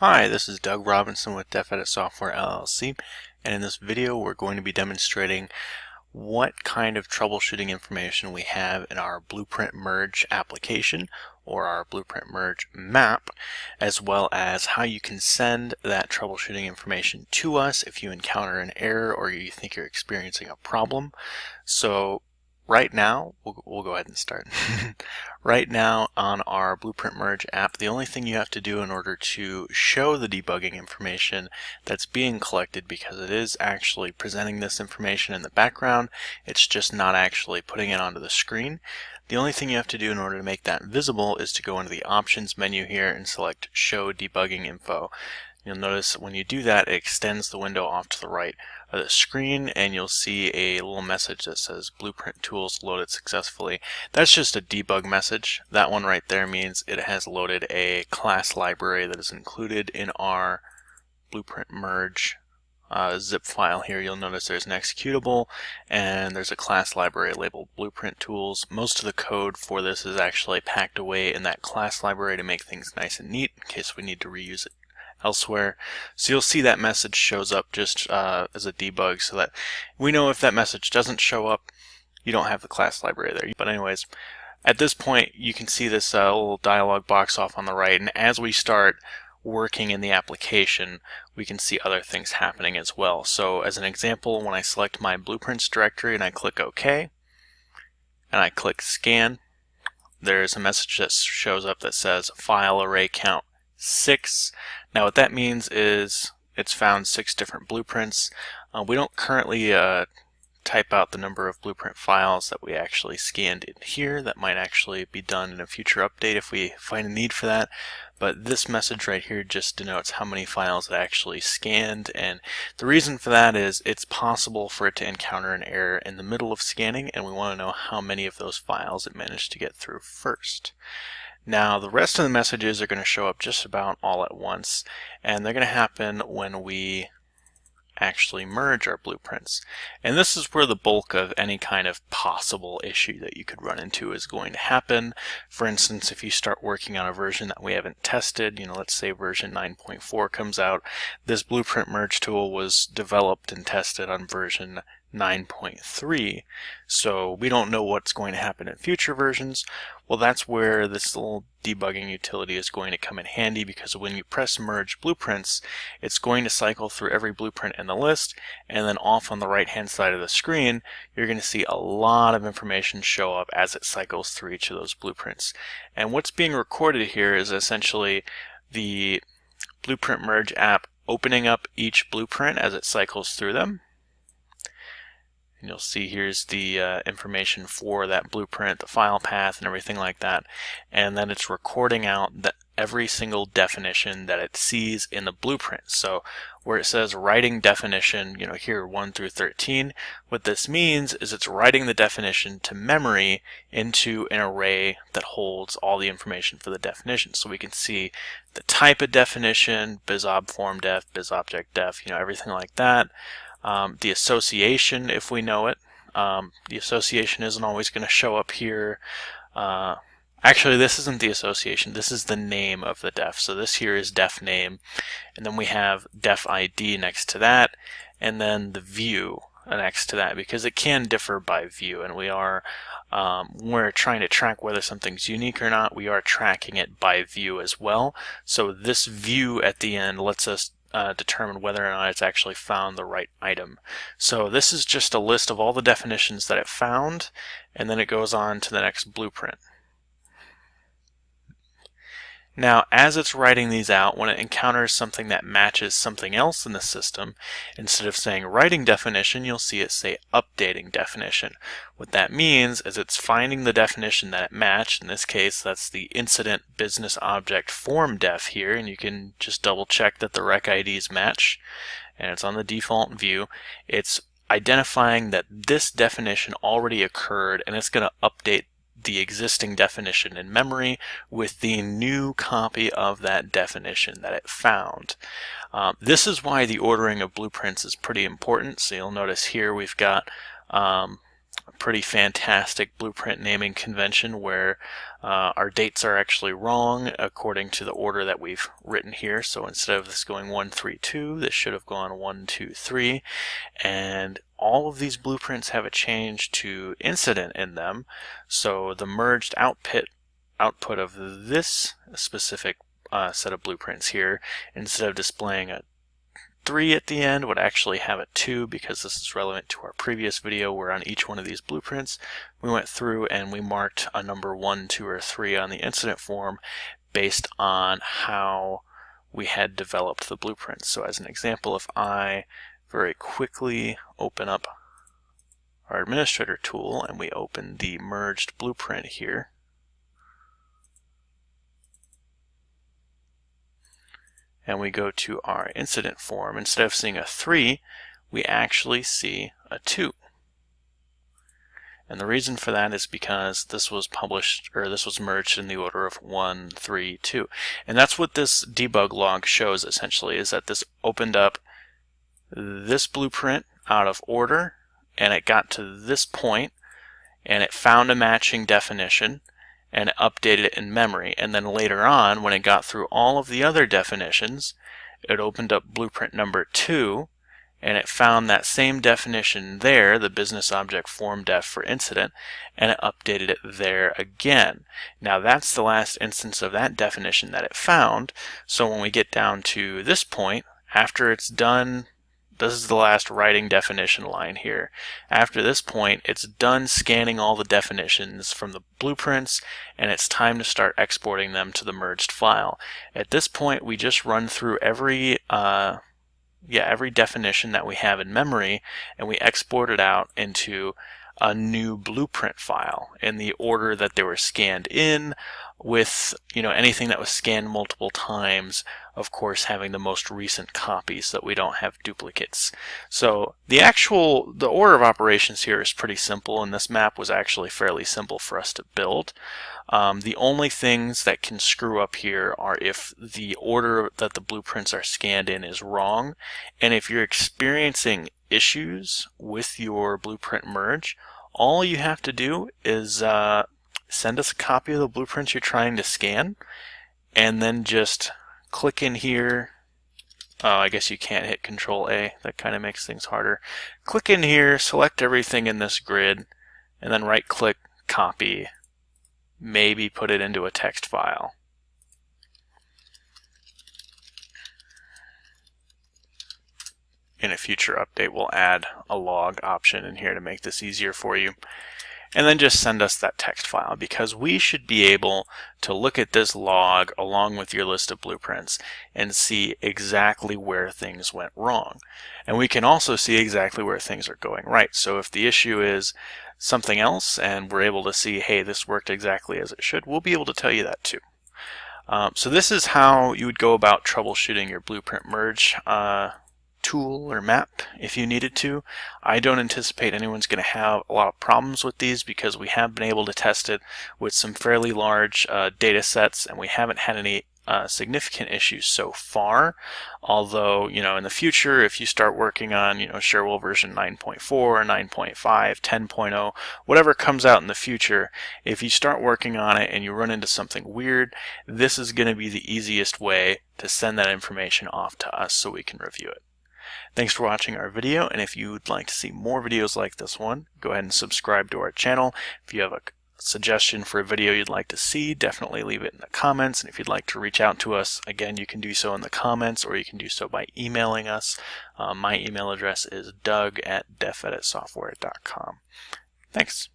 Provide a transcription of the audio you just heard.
Hi, this is Doug Robinson with DefEdit Software LLC, and in this video we're going to be demonstrating what kind of troubleshooting information we have in our Blueprint Merge application or our Blueprint Merge map, as well as how you can send that troubleshooting information to us if you encounter an error or you think you're experiencing a problem. So right now, we'll go ahead and start. Right now on our Blueprint Merge app, the only thing you have to do in order to show the debugging information that's being collected, because it is actually presenting this information in the background, it's just not actually putting it onto the screen. The only thing you have to do in order to make that visible is to go into the Options menu here and select Show Debugging Info. You'll notice when you do that, it extends the window off to the right of the screen, and you'll see a little message that says Blueprint Tools loaded successfully. That's just a debug message. That one right there means it has loaded a class library that is included in our Blueprint Merge zip file here. You'll notice there's an executable and there's a class library labeled Blueprint Tools. Most of the code for this is actually packed away in that class library to make things nice and neat in case we need to reuse it elsewhere. So you'll see that message shows up just as a debug, so that we know if that message doesn't show up, you don't have the class library there. But anyways, at this point you can see this little dialog box off on the right, and as we start working in the application we can see other things happening as well. So as an example, when I select my blueprints directory and I click OK and I click scan, there's a message that shows up that says file array count 6. Now what that means is it's found 6 different blueprints. We don't currently type out the number of blueprint files that we actually scanned in here. That might actually be done in a future update if we find a need for that. But this message right here just denotes how many files it actually scanned, and the reason for that is it's possible for it to encounter an error in the middle of scanning, and we want to know how many of those files it managed to get through first. Now the rest of the messages are going to show up just about all at once, and they're going to happen when we actually merge our blueprints. And this is where the bulk of any kind of possible issue that you could run into is going to happen. For instance, if you start working on a version that we haven't tested, let's say version 9.4 comes out, this blueprint merge tool was developed and tested on version 9.3, so we don't know what's going to happen in future versions. Well, that's where this little debugging utility is going to come in handy, because when you press merge blueprints, it's going to cycle through every blueprint in the list, and then off on the right hand side of the screen you're going to see a lot of information show up as it cycles through each of those blueprints. And what's being recorded here is essentially the Blueprint Merge app opening up each blueprint as it cycles through them. And you'll see here's the information for that blueprint, the file path and everything like that, and then it's recording out every single definition that it sees in the blueprint. So where it says writing definition, here 1 through 13, what this means is it's writing the definition to memory into an array that holds all the information for the definition. So we can see the type of definition, BizOb form def, BizObject def, everything like that. The association, if we know it. The association isn't always going to show up here. Actually, this isn't the association. This is the name of the def. So this here is def name, and then we have def ID next to that, and then the view next to that, because it can differ by view, and we're trying to track whether something's unique or not. We are tracking it by view as well. So this view at the end lets us determine whether or not it's actually found the right item. So this is just a list of all the definitions that it found, and then it goes on to the next blueprint. Now, as it's writing these out, when it encounters something that matches something else in the system, instead of saying writing definition, you'll see it say updating definition. What that means is it's finding the definition that it matched. In this case, that's the incident business object form def here, and you can just double check that the rec IDs match, and it's on the default view. It's identifying that this definition already occurred, and it's going to update the existing definition in memory with the new copy of that definition that it found. This is why the ordering of blueprints is pretty important. So you'll notice here we've got a pretty fantastic blueprint naming convention where our dates are actually wrong according to the order that we've written here. So instead of this going 1, 3, 2, this should have gone 1, 2, 3. And all of these blueprints have a change to incident in them. So the merged output of this specific set of blueprints here, instead of displaying a 3 at the end, would actually have a 2, because this is relevant to our previous video where on each one of these blueprints we went through and we marked a number 1, 2, or 3 on the incident form based on how we had developed the blueprints. So as an example, if I very quickly open up our administrator tool and we open the merged blueprint here, and we go to our incident form, instead of seeing a 3, we actually see a 2. And the reason for that is because this was published, or this was merged in the order of 1, 3, 2. And that's what this debug log shows essentially, is that this opened up this blueprint out of order, and it got to this point, and it found a matching definition, and it updated it in memory. And then later on, when it got through all of the other definitions, it opened up blueprint number 2, and it found that same definition there, the business object form def for incident, and it updated it there again. Now that's the last instance of that definition that it found. So when we get down to this point, after it's done, this is the last writing definition line here. After this point, it's done scanning all the definitions from the blueprints, and it's time to start exporting them to the merged file. At this point, we just run through every definition that we have in memory, and we export it out into a new blueprint file in the order that they were scanned in, with anything that was scanned multiple times, of course having the most recent copy so that we don't have duplicates. So the order of operations here is pretty simple, and this map was actually fairly simple for us to build. The only things that can screw up here are if the order that the blueprints are scanned in is wrong, and if you're experiencing issues with your blueprint merge, all you have to do is send us a copy of the blueprints you're trying to scan, and then just click in here. I guess you can't hit Control A, that kind of makes things harder. Click in here, select everything in this grid, and then right click, copy, maybe put it into a text file. In a future update, we'll add a log option in here to make this easier for you. And then just send us that text file, because we should be able to look at this log along with your list of blueprints and see exactly where things went wrong. And we can also see exactly where things are going right. So if the issue is something else and we're able to see, hey, this worked exactly as it should, we'll be able to tell you that too. So this is how you would go about troubleshooting your blueprint merge tool or map if you needed to. I don't anticipate anyone's going to have a lot of problems with these, because we have been able to test it with some fairly large data sets, and we haven't had any significant issues so far. Although, in the future, if you start working on, Cherwell version 9.4, 9.5, 10.0, whatever comes out in the future, if you start working on it and you run into something weird, this is going to be the easiest way to send that information off to us so we can review it. Thanks for watching our video, and if you'd like to see more videos like this one, go ahead and subscribe to our channel. If you have a suggestion for a video you'd like to see, definitely leave it in the comments. And if you'd like to reach out to us, again, you can do so in the comments, or you can do so by emailing us. My email address is doug@defeditsoftware.com. Thanks.